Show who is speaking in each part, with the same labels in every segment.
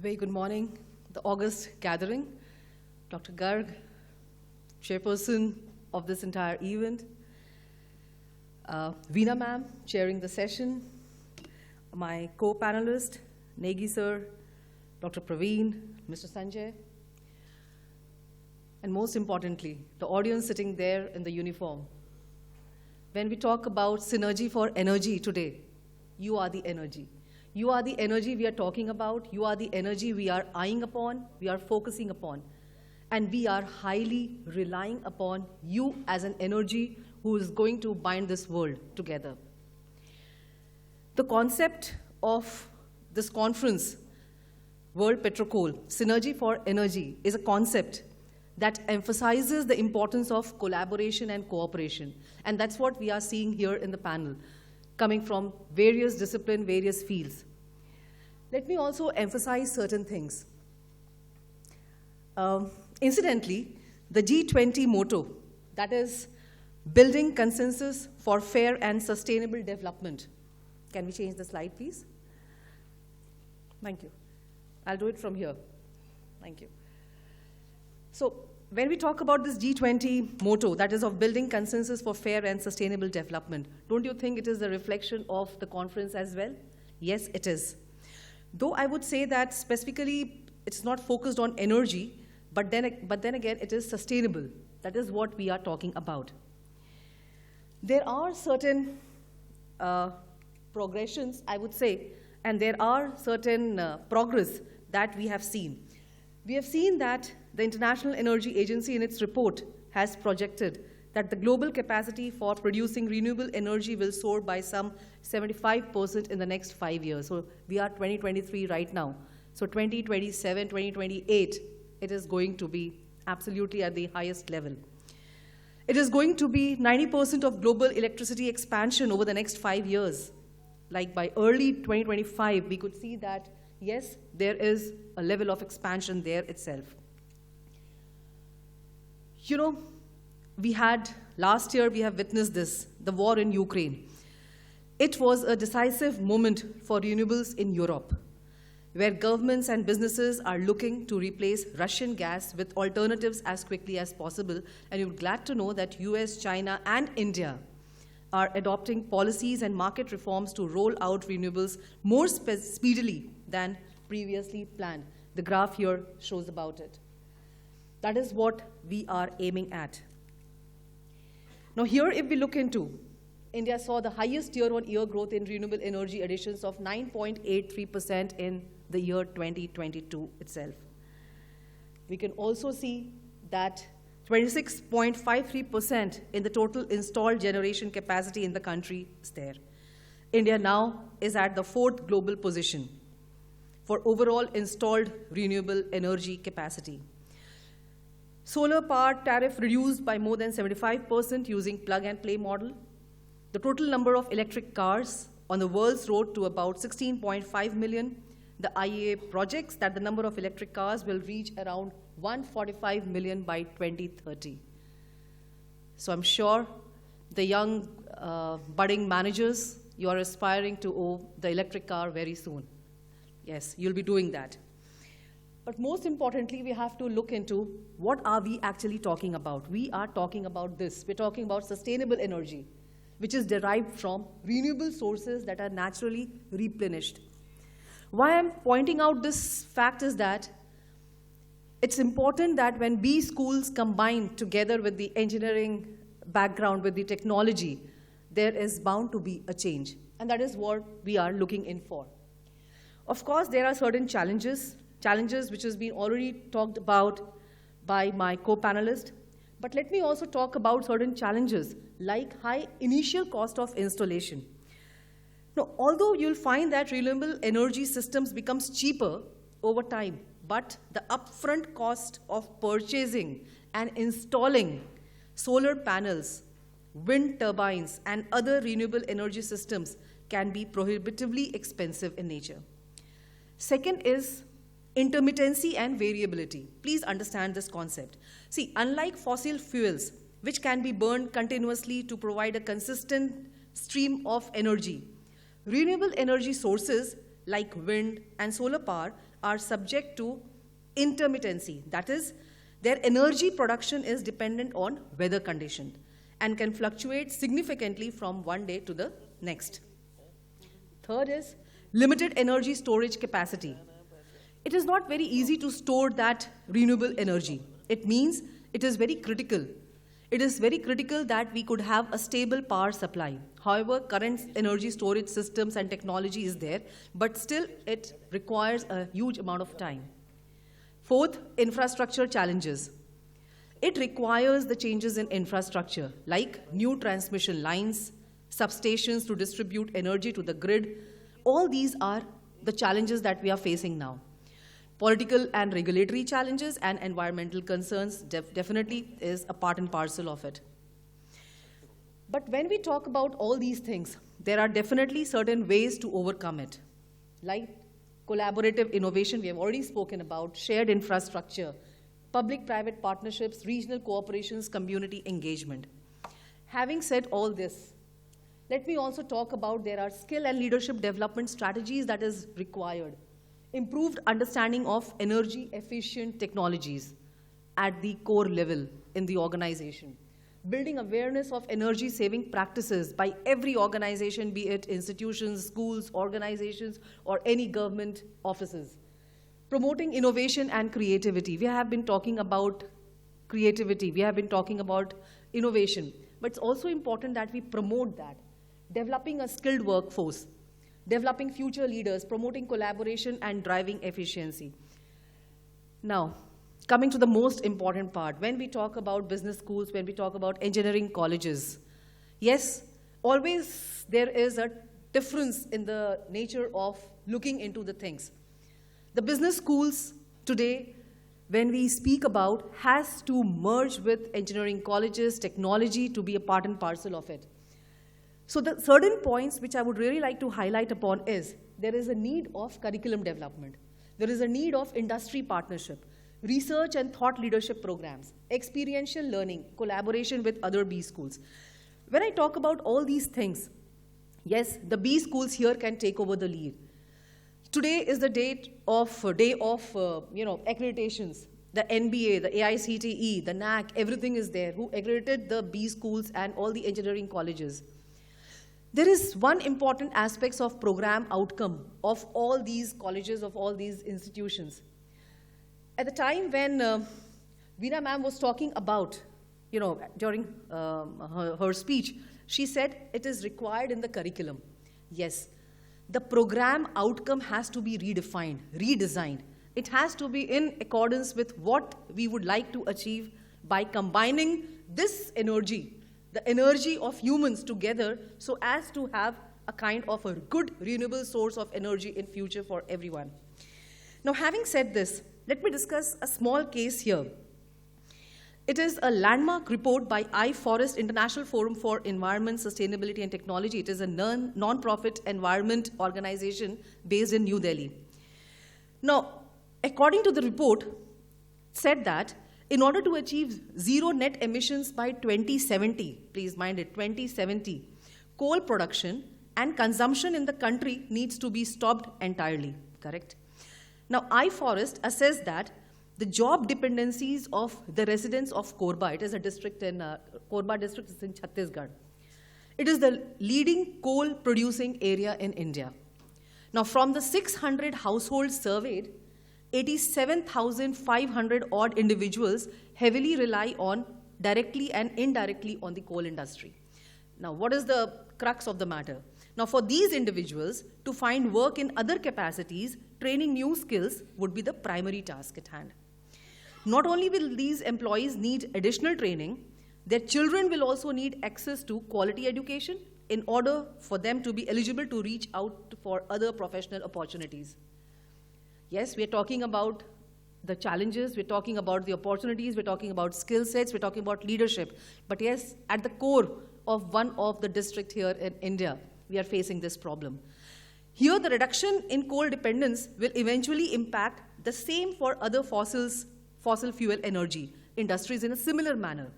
Speaker 1: Very good morning, the August gathering. Dr. Garg, chairperson of this entire event. Veena ma'am, chairing the session. My co-panelist, Negi sir, Dr. Praveen, Mr. Sanjay. And most importantly, the audience sitting there in the uniform. When we talk about synergy for energy today, you are the energy. You are the energy we are talking about. You are the energy we are eyeing upon, we are focusing upon. And we are highly relying upon you as an energy who is going to bind this world together. The concept of this conference, World PetroCoal, Synergy for Energy, is a concept that emphasizes the importance of collaboration and cooperation. And that's what we are seeing here in the panel, coming from various disciplines, various fields. Let me also emphasize certain things. Incidentally, the G20 motto, that is building consensus for fair and sustainable development. Can we change the slide, please? Thank you. I'll do it from here. Thank you. So when we talk about this G20 motto, that is of building consensus for fair and sustainable development, don't you think it is a reflection of the conference as well? Yes, it is. Though I would say that specifically it's not focused on energy, but then again it is sustainable. That is what we are talking about. There are certain progressions, I would say, and there are certain progress that we have seen. We have seen that the International Energy Agency in its report has projected that the global capacity for producing renewable energy will soar by some 75% in the next 5 years. So we are 2023 right now. So 2027, 2028, it is going to be absolutely at the highest level. It is going to be 90% of global electricity expansion over the next 5 years. Like by early 2025, we could see that, yes, there is a level of expansion there itself. You know, last year we have witnessed this, the war in Ukraine. It was a decisive moment for renewables in Europe, where governments and businesses are looking to replace Russian gas with alternatives as quickly as possible. And you're glad to know that US, China, and India are adopting policies and market reforms to roll out renewables more speedily than previously planned. The graph here shows about it. That is what we are aiming at. Now here, if we look into, India saw the highest year-on-year growth in renewable energy additions of 9.83% in the year 2022 itself. We can also see that 26.53% in the total installed generation capacity in the country is there. India now is at the 4th global position for overall installed renewable energy capacity. Solar power tariff reduced by more than 75% using plug-and-play model. The total number of electric cars on the world's road to about 16.5 million. The IEA projects that the number of electric cars will reach around 145 million by 2030. So I'm sure the young budding managers, you are aspiring to own the electric car very soon. Yes, you'll be doing that. But most importantly, we have to look into what are we actually talking about. We are talking about this. We're talking about sustainable energy, which is derived from renewable sources that are naturally replenished. Why I'm pointing out this fact is that it's important that when B schools combine together with the engineering background, with the technology, there is bound to be a change. And that is what we are looking in for. Of course, there are certain challenges which has been already talked about by my co-panelist. But let me also talk about certain challenges like high initial cost of installation. Now, although you'll find that renewable energy systems becomes cheaper over time, but the upfront cost of purchasing and installing solar panels, wind turbines, and other renewable energy systems can be prohibitively expensive in nature. Second is intermittency and variability. Please understand this concept. See, unlike fossil fuels, which can be burned continuously to provide a consistent stream of energy, renewable energy sources like wind and solar power are subject to intermittency. That is, their energy production is dependent on weather condition and can fluctuate significantly from one day to the next. Third is limited energy storage capacity. It is not very easy to store that renewable energy. It means it is very critical. It is very critical that we could have a stable power supply. However, current energy storage systems and technology is there, but still it requires a huge amount of time. Fourth, infrastructure challenges. It requires the changes in infrastructure, like new transmission lines, substations to distribute energy to the grid. All these are the challenges that we are facing now. Political and regulatory challenges and environmental concerns definitely is a part and parcel of it. But when we talk about all these things, there are definitely certain ways to overcome it, like collaborative innovation, we have already spoken about, shared infrastructure, public-private partnerships, regional cooperations, community engagement. Having said all this, let me also talk about there are skill and leadership development strategies that is required. Improved understanding of energy efficient technologies at the core level in the organization. Building awareness of energy saving practices by every organization, be it institutions, schools, organizations, or any government offices. Promoting innovation and creativity. We have been talking about creativity, we have been talking about innovation, but it's also important that we promote that. Developing a skilled workforce, developing future leaders, promoting collaboration and driving efficiency. Now, coming to the most important part, when we talk about business schools, when we talk about engineering colleges, yes, always there is a difference in the nature of looking into the things. The business schools today, when we speak about, has to merge with engineering colleges, technology to be a part and parcel of it. So the certain points which I would really like to highlight upon is, there is a need of curriculum development. There is a need of industry partnership, research and thought leadership programs, experiential learning, collaboration with other B schools. When I talk about all these things, yes, the B schools here can take over the lead. Today is the day of accreditations. The NBA, the AICTE, the NAC, everything is there, who accredited the B schools and all the engineering colleges. There is one important aspect of program outcome of all these colleges, of all these institutions. At the time when Veena ma'am was talking about, during her speech, she said it is required in the curriculum. Yes, the program outcome has to be redefined, redesigned. It has to be in accordance with what we would like to achieve by combining this energy, the energy of humans together, so as to have a kind of a good renewable source of energy in future for everyone. Now, having said this, let me discuss a small case here. It is a landmark report by iForest International Forum for Environment, Sustainability and Technology. It is a non-profit environment organization based in New Delhi. Now, according to the report, it said that in order to achieve zero net emissions by 2070, please mind it, 2070, coal production and consumption in the country needs to be stopped entirely, correct? Now, iForest assessed that the job dependencies of the residents of Korba, it is a district in, Korba district is in Chhattisgarh. It is the leading coal producing area in India. Now, from the 600 households surveyed, 87,500 odd individuals heavily rely on directly and indirectly on the coal industry. Now, what is the crux of the matter? Now, for these individuals to find work in other capacities, training new skills would be the primary task at hand. Not only will these employees need additional training, their children will also need access to quality education in order for them to be eligible to reach out for other professional opportunities. Yes, we're talking about the challenges, we're talking about the opportunities, we're talking about skill sets, we're talking about leadership. But yes, at the core of one of the districts here in India, we are facing this problem. Here, the reduction in coal dependence will eventually impact the same for other fossil fuel energy industries in a similar manner.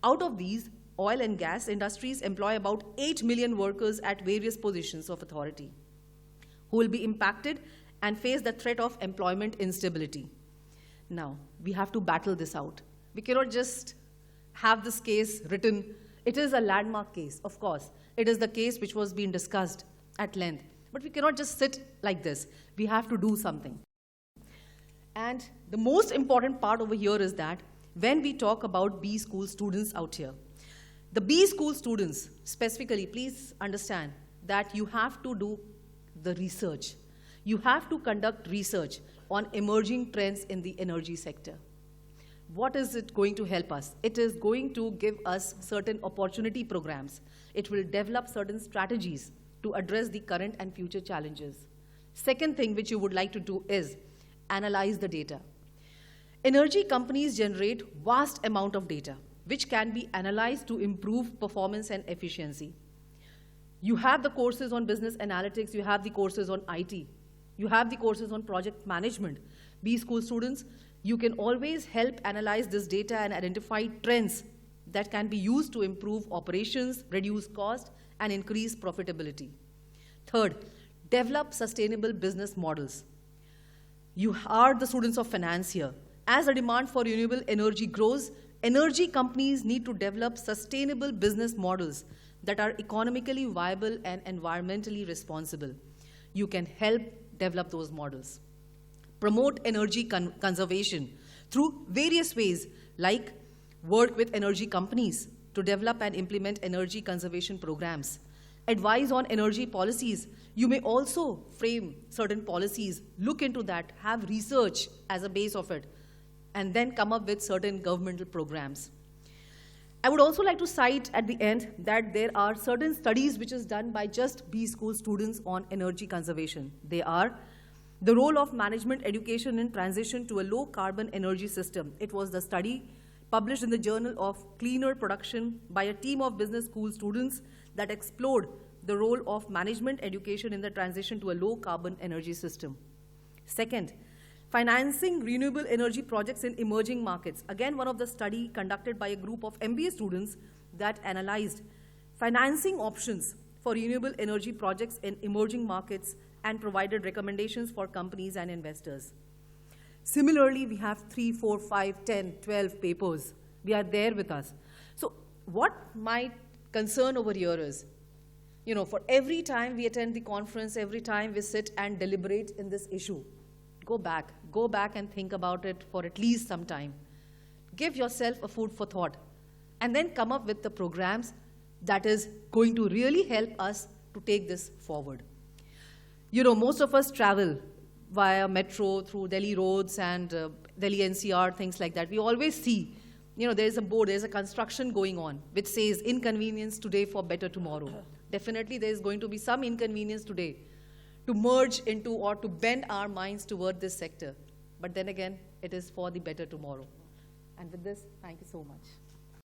Speaker 1: Out of these, oil and gas industries employ about 8 million workers at various positions of authority, who will be impacted and face the threat of employment instability. Now, we have to battle this out. We cannot just have this case written. It is a landmark case, of course. It is the case which was being discussed at length. But we cannot just sit like this. We have to do something. And the most important part over here is that when we talk about B school students out here, the B school students specifically, please understand that you have to do the research. You have to conduct research on emerging trends in the energy sector. What is it going to help us? It is going to give us certain opportunity programs. It will develop certain strategies to address the current and future challenges. Second thing which you would like to do is analyze the data. Energy companies generate vast amount of data, which can be analyzed to improve performance and efficiency. You have the courses on business analytics, you have the courses on IT, you have the courses on project management. B school students, you can always help analyze this data and identify trends that can be used to improve operations, reduce cost, and increase profitability. Third, develop sustainable business models. You are the students of finance here. As the demand for renewable energy grows, energy companies need to develop sustainable business models that are economically viable and environmentally responsible. You can help develop those models. Promote energy conservation through various ways, like work with energy companies to develop and implement energy conservation programs. Advise on energy policies. You may also frame certain policies, look into that, have research as a base of it, and then come up with certain governmental programs. I would also like to cite at the end that there are certain studies which is done by just B school students on energy conservation. They are the role of management education in transition to a low carbon energy system. It was the study published in the Journal of Cleaner Production by a team of business school students that explored the role of management education in the transition to a low carbon energy system. Second, financing renewable energy projects in emerging markets. Again, one of the study conducted by a group of MBA students that analyzed financing options for renewable energy projects in emerging markets and provided recommendations for companies and investors. Similarly, we have 3, 4, 5, 10, 12 papers. They are there with us. So what my concern over here is, for every time we attend the conference, every time we sit and deliberate in this issue, go back and think about it for at least some time. Give yourself a food for thought, and then come up with the programs that is going to really help us to take this forward. Most of us travel via metro through Delhi roads and Delhi NCR, things like that. We always see, there's a board, there's a construction going on, which says inconvenience today for better tomorrow. Definitely there's going to be some inconvenience today to merge into or to bend our minds toward this sector. But then again, it is for the better tomorrow. And with this, thank you so much.